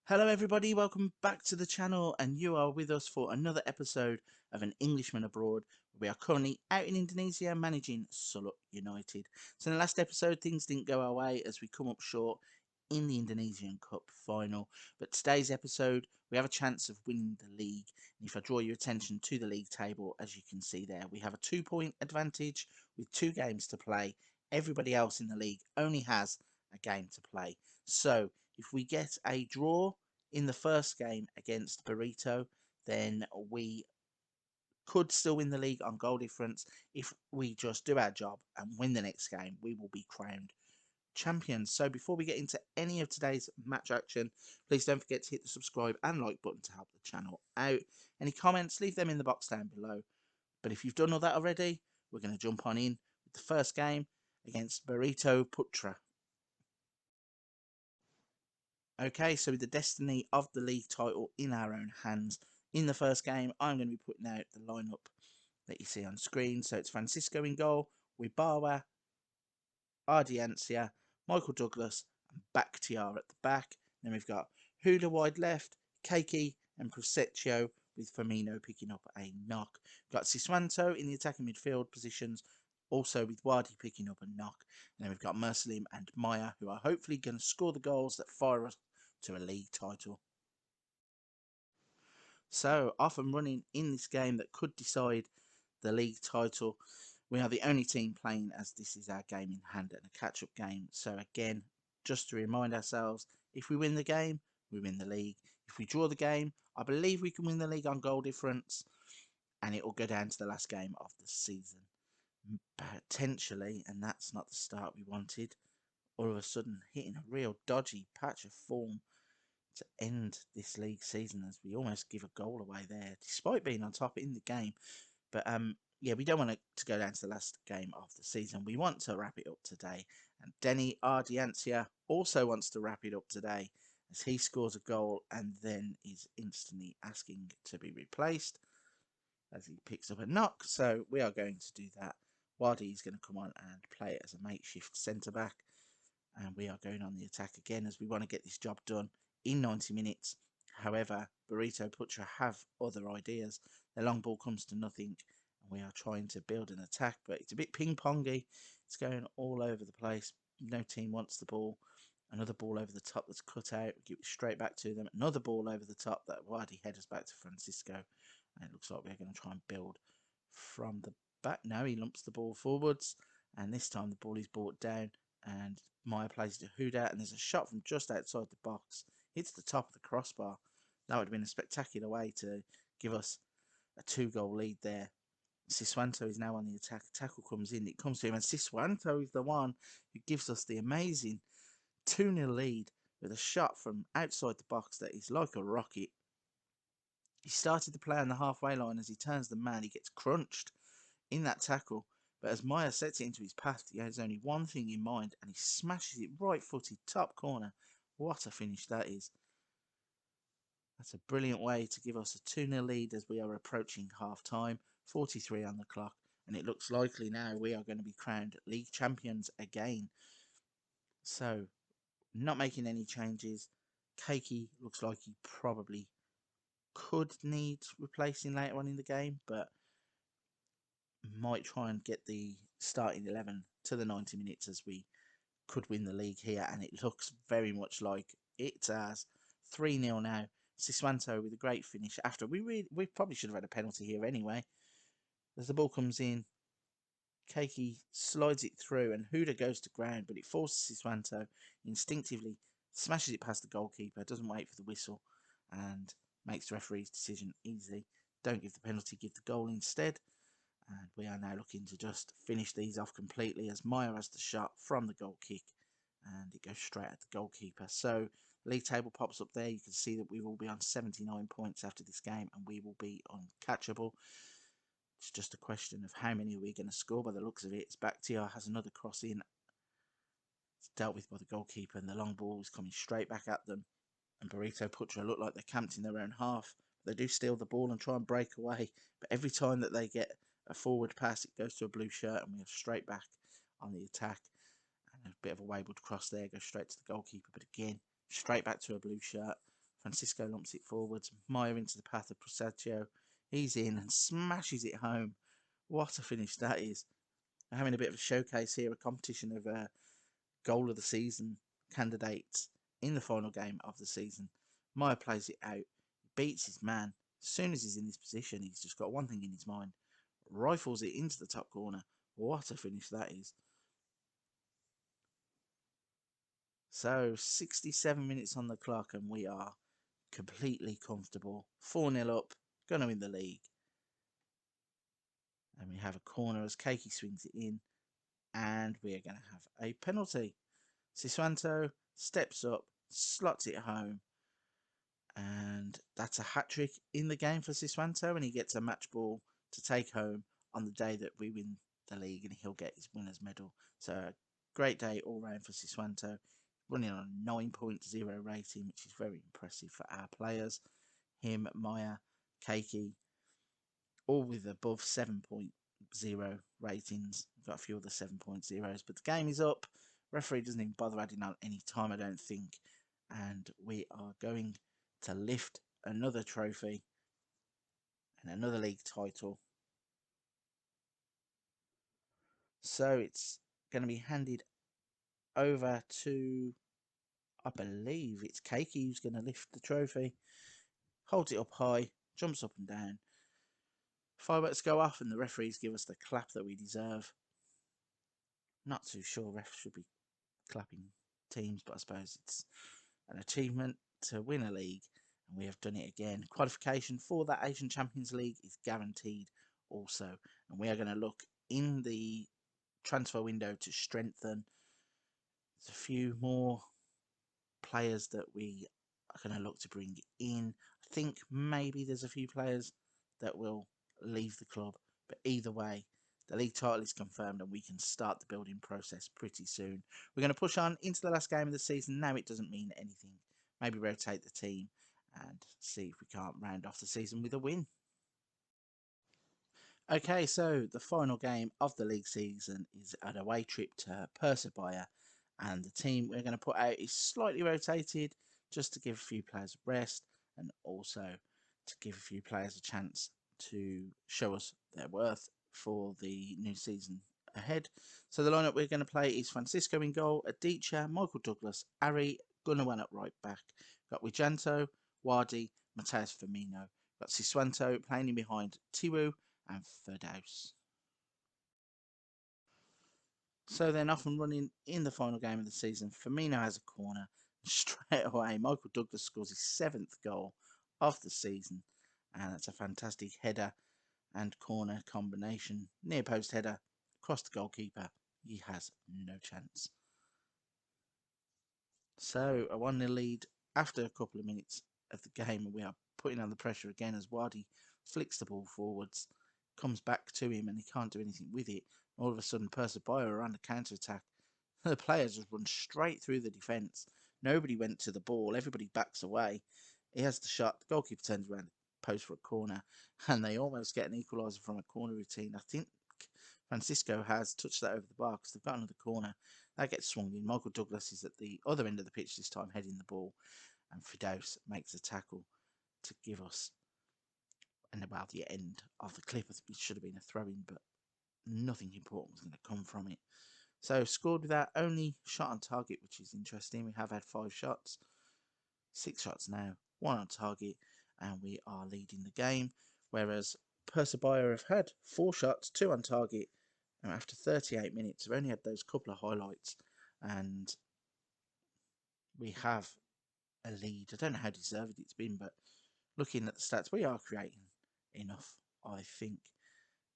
Hello everybody, welcome back to the channel, and you are with us for another episode of An Englishman Abroad. We are currently out in Indonesia managing Sulut United. So in the last episode things didn't go our way as we come up short in the Indonesian Cup Final. But today's episode we have a chance of winning the league. And if I draw your attention to the league table, as you can see there, we have a 2-point advantage with 2 games to play. Everybody else in the league only has a game to play. So if we get a draw in the first game against Burrito, then we could still win the league on goal difference. If we just do our job and win the next game, we will be crowned champions. So before we get into any of today's match action, please don't forget to hit the subscribe and like button to help the channel out. Any comments, leave them in the box down below. But if you've done all that already, we're going to jump on in with the first game against Burrito Putra. Okay, so with the destiny of the league title in our own hands, in the first game, I'm going to be putting out the lineup that you see on screen. So it's Francisco in goal, Wibawa, Ardiancia, Michael Douglas, and Bakhtiar at the back. Then we've got Huda wide left, Keiki and Proseccio, with Firmino picking up a knock. We've got Siswanto in the attacking midfield positions, also with Wadi picking up a knock. And then we've got Mersalim and Maya, who are hopefully going to score the goals that fire us to a league title. So off and running in this game that could decide the league title. We are the only team playing, as this is our game in hand and a catch-up game. So again, just to remind ourselves, if we win the game, we win the league. If we draw the game, I believe we can win the league on goal difference, and it will go down to the last game of the season. Potentially, and that's not the start we wanted. All of a sudden, hitting a real dodgy patch of form to end this league season, as we almost give a goal away there, despite being on top in the game. But yeah, we don't want it to go down to the last game of the season. We want to wrap it up today. And Denny Ardiancia also wants to wrap it up today, as he scores a goal and then is instantly asking to be replaced as he picks up a knock. So we are going to do that. Wadi is going to come on and play it as a makeshift centre back. And we are going on the attack again, as we want to get this job done in 90 minutes. However, Burrito Putra have other ideas. The long ball comes to nothing, and we are trying to build an attack, but it's a bit ping-pongy. It's going all over the place. No team wants the ball. Another ball over the top that's cut out. We give it straight back to them. Another ball over the top that Wadi headers back to Francisco. And it looks like we're going to try and build from the back. No, he lumps the ball forwards. And this time the ball is brought down. And Maya plays to Huda. And there's a shot from just outside the box. Hits the top of the crossbar. That would have been a spectacular way to give us a 2-goal lead there. Siswanto is now on the attack. Tackle comes in. It comes to him. And Siswanto is the one who gives us the amazing 2-0 lead with a shot from outside the box that is like a rocket. He started the play on the halfway line. As he turns the man, he gets crunched in that tackle. But as Maya sets it into his path, he has only one thing in mind, and he smashes it right-footed, top corner. What a finish that is. That's a brilliant way to give us a 2-0 lead as we are approaching half-time. 43 on the clock, and it looks likely now we are going to be crowned league champions again. So, not making any changes. Keiki looks like he probably could need replacing later on in the game, but might try and get the starting 11 to the 90 minutes, as we could win the league here, and it looks very much like it's ours. 3-0 now. Siswanto with a great finish after we probably should have had a penalty here anyway. As the ball comes in, Keiki slides it through and Huda goes to ground, but it forces Siswanto instinctively, smashes it past the goalkeeper, doesn't wait for the whistle, and makes the referee's decision easy. Don't give the penalty, give the goal instead. And we are now looking to just finish these off completely, as Maya has the shot from the goal kick and it goes straight at the goalkeeper. So league table pops up there. You can see that we will be on 79 points after this game, and we will be uncatchable. It's just a question of how many are we going to score. By the looks of it, it's Bakhtiar has another cross in. It's dealt with by the goalkeeper, and the long ball is coming straight back at them. And Burrito Putra look like they're camped in their own half. They do steal the ball and try and break away, but every time that they get a forward pass, it goes to a blue shirt, and we are straight back on the attack. And a bit of a wayward cross there, goes straight to the goalkeeper, but again, straight back to a blue shirt. Francisco lumps it forwards. Maya into the path of Prosaccio. He's in and smashes it home. What a finish that is. We're having a bit of a showcase here, a competition of goal of the season candidates in the final game of the season. Maya plays it out, beats his man. As soon as he's in this position, he's just got one thing in his mind. Rifles it into the top corner. What a finish that is. So 67 minutes on the clock and we are completely comfortable. 4-0 up, going to win the league. And we have a corner as Keiki swings it in. And we are going to have a penalty. Siswanto steps up, slots it home. And that's a hat-trick in the game for Siswanto. And he gets a match ball to take home on the day that we win the league. And he'll get his winner's medal. So a great day all round for Siswanto. Running on a 9.0 rating, which is very impressive for our players. Him, Maya, Keiki, all with above 7.0 ratings. We've got a few other 7.0s, but the game is up. Referee doesn't even bother adding on any time, I don't think. And we are going to lift another trophy and another league title. So it's going to be handed over to, I believe it's Keiki who's going to lift the trophy. Holds it up high, jumps up and down. Fireworks go off and the referees give us the clap that we deserve. Not too sure refs should be clapping teams, but I suppose it's an achievement to win a league, and we have done it again. Qualification for that Asian Champions League is guaranteed also, and we are going to look in the transfer window to strengthen. There's a few more players that we are going to look to bring in. I think maybe there's a few players that will leave the club, but either way, the league title is confirmed and we can start the building process pretty soon. We're going to push on into the last game of the season. Now it doesn't mean anything. Maybe rotate the team and see if we can't round off the season with a win. Okay, so the final game of the league season is an away trip to Persebaya, and the team we're going to put out is slightly rotated just to give a few players a rest and also to give a few players a chance to show us their worth for the new season ahead. So the lineup we're going to play is Francisco in goal, Adicha, Michael Douglas, Ari, Gunnawan at right back. Got Wijanto, Wadi, Mateus Firmino. Got Siswanto playing in behind Tiwu and Firdaus. So then off and running in the final game of the season, Firmino has a corner. Straight away, Michael Douglas scores his 7th goal of the season. And that's a fantastic header and corner combination. Near post header, across the goalkeeper. He has no chance. So a 1-0 lead after a couple of minutes of the game. And we are putting on the pressure again as Wadi flicks the ball forwards. Comes back to him and he can't do anything with it. All of a sudden, Persebaya are on the counter-attack. The players just run straight through the defence. Nobody went to the ball. Everybody backs away. He has the shot. The goalkeeper turns around, post for a corner, and they almost get an equaliser from a corner routine. I think Francisco has touched that over the bar because they've got another corner. That gets swung in. Michael Douglas is at the other end of the pitch this time, heading the ball, and Firdaus makes a tackle to give us, and about the end of the clip, it should have been a throw-in, but nothing important was going to come from it. So scored with our only shot on target, which is interesting. We have had 5 shots, 6 shots now, 1 on target, and we are leading the game. Whereas Persebaya have had 4 shots, 2 on target, and after 38 minutes, we've only had those couple of highlights, and we have a lead. I don't know how deserved it's been, but looking at the stats, we are creating enough, I think.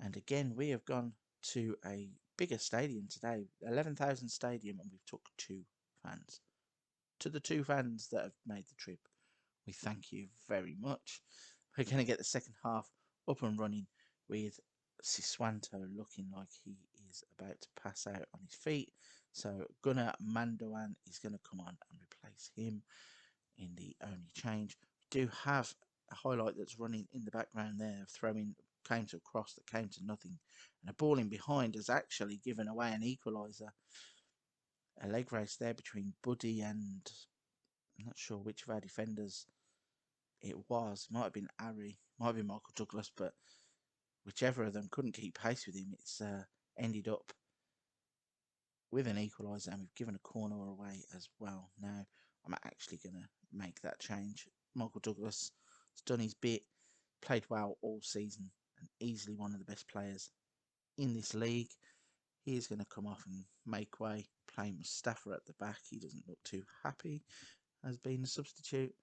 And again, we have gone to a bigger stadium today, 11,000 stadium, and we've took 2 fans. To the 2 fans that have made the trip, we thank you very much. We're going to get the second half up and running with Siswanto looking like he is about to pass out on his feet. So Gunnar Mandoan is going to come on and replace him in the only change. We do have a highlight that's running in the background there, throwing came to a cross that came to nothing, and a ball in behind has actually given away an equaliser. A leg race there between Buddy and I'm not sure which of our defenders It might have been Ari, might have been Michael Douglas, but whichever of them couldn't keep pace with him. It's ended up with an equaliser, and we've given a corner away as well. Now, I'm actually going to make that change. Michael Douglas has done his bit, played well all season, and easily one of the best players in this league. He is going to come off and make way, playing Mustafa at the back. He doesn't look too happy as being a substitute.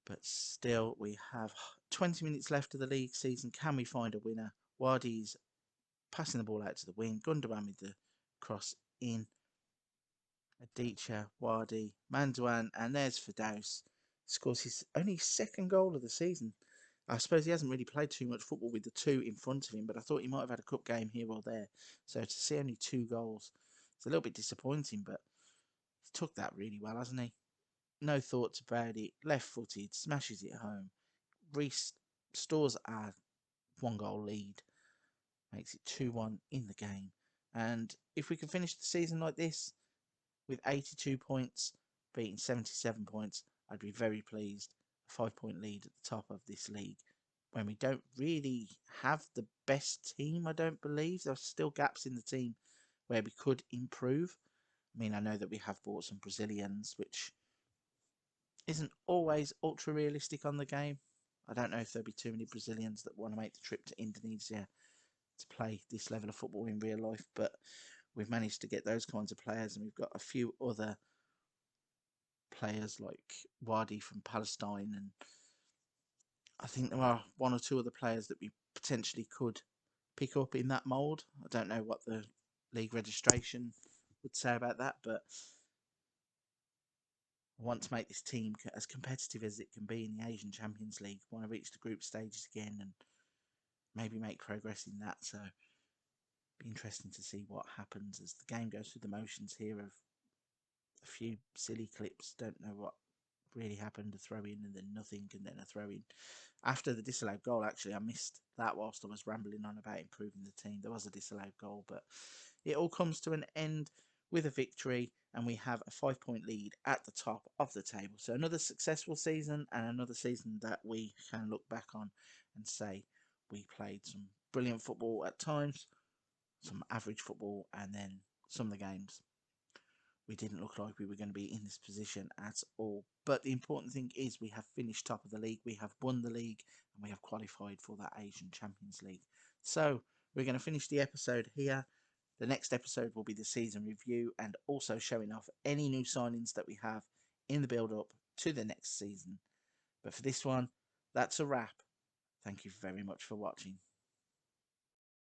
But still, we have 20 minutes left of the league season. Can we find a winner? Wardi's passing the ball out to the wing. Gundogan with the cross in. Adicha, Wardi, Manduan, and there's Firdaus. Scores his only second goal of the season. I suppose he hasn't really played too much football with the two in front of him, but I thought he might have had a cup game here or there. So to see only 2 goals, it's a little bit disappointing, but he took that really well, hasn't he? No thoughts about it. Left-footed, smashes it home. Restores our 1-goal lead. Makes it 2-1 in the game. And if we can finish the season like this, with 82 points, beating 77 points, I'd be very pleased. A 5-point lead at the top of this league. When we don't really have the best team, I don't believe. There are still gaps in the team where we could improve. I mean, I know that we have bought some Brazilians, which isn't always ultra realistic on the game. I don't know if there'll be too many Brazilians that want to make the trip to Indonesia to play this level of football in real life, but we've managed to get those kinds of players, and we've got a few other players like Wadi from Palestine, and I think there are 1 or 2 other players that we potentially could pick up in that mould. I don't know what the league registration would say about that, but I want to make this team as competitive as it can be in the Asian Champions League. I want to reach the group stages again and maybe make progress in that. So it'll be interesting to see what happens as the game goes through the motions here of a few silly clips. Don't know what really happened. A throw in and then nothing, and then a throw in. After the disallowed goal, actually, I missed that whilst I was rambling on about improving the team. There was a disallowed goal, but it all comes to an end with a victory, and we have a 5-point lead at the top of the table. So another successful season, and another season that we can look back on and say we played some brilliant football at times, some average football, and then some of the games we didn't look like we were going to be in this position at all. But the important thing is we have finished top of the league, we have won the league, and we have qualified for that Asian Champions League. So we're going to finish the episode here. The next episode will be the season review and also showing off any new signings that we have in the build-up to the next season. But for this one, that's a wrap. Thank you very much for watching.